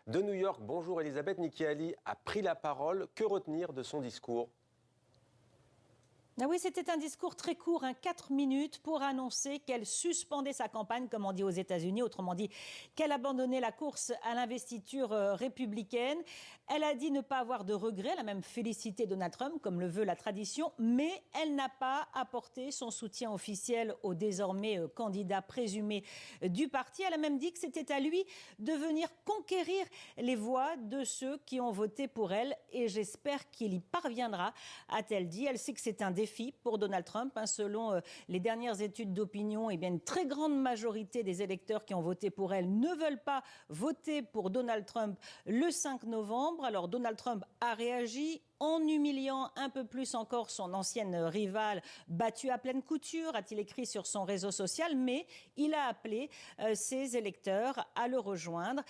De New York, bonjour Elisabeth. Nikki Haley a pris la parole. Que retenir de son discours ? Ah oui, c'était un discours très court, 4 minutes, pour annoncer qu'elle suspendait sa campagne, comme on dit aux États-Unis, autrement dit qu'elle abandonnait la course à l'investiture républicaine. Elle a dit ne pas avoir de regrets, elle a même félicité Donald Trump, comme le veut la tradition, mais elle n'a pas apporté son soutien officiel au désormais candidat présumé du parti. Elle a même dit que c'était à lui de venir conquérir les voix de ceux qui ont voté pour elle, et j'espère qu'il y parviendra, a-t-elle dit. Elle sait que c'est un défi pour Donald Trump. Selon les dernières études d'opinion, une très grande majorité des électeurs qui ont voté pour elle ne veulent pas voter pour Donald Trump le 5 novembre. Alors Donald Trump a réagi en humiliant un peu plus encore son ancienne rivale, battue à pleine couture, a-t-il écrit sur son réseau social, mais il a appelé ses électeurs à le rejoindre.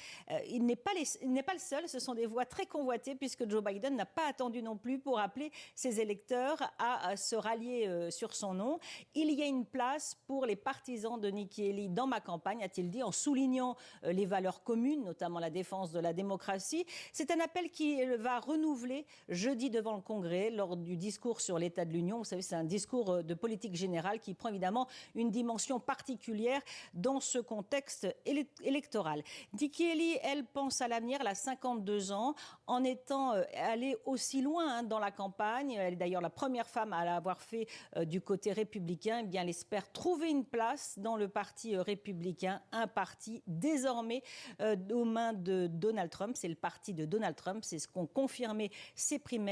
Il n'est pas le seul, ce sont des voix très convoitées, puisque Joe Biden n'a pas attendu non plus pour appeler ses électeurs à se rallier sur son nom. Il y a une place pour les partisans de Nikki Haley dans ma campagne, a-t-il dit, en soulignant les valeurs communes, notamment la défense de la démocratie. C'est un appel qui va renouveler jeudi devant le Congrès lors du discours sur l'état de l'Union. Vous savez, c'est un discours de politique générale qui prend évidemment une dimension particulière dans ce contexte électoral. Nikki Haley, elle pense à l'avenir, elle a 52 ans, en étant allée aussi loin dans la campagne. Elle est d'ailleurs la première femme à l'avoir fait du côté républicain. Elle espère trouver une place dans le parti républicain, un parti désormais aux mains de Donald Trump. C'est le parti de Donald Trump, c'est ce qu'ont confirmé ses primaires.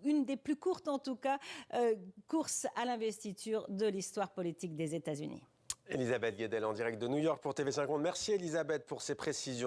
Une des plus courtes en tout cas, course à l'investiture de l'histoire politique des États-Unis. Elisabeth Guedel en direct de New York pour TV5 Monde. Merci Elisabeth pour ces précisions.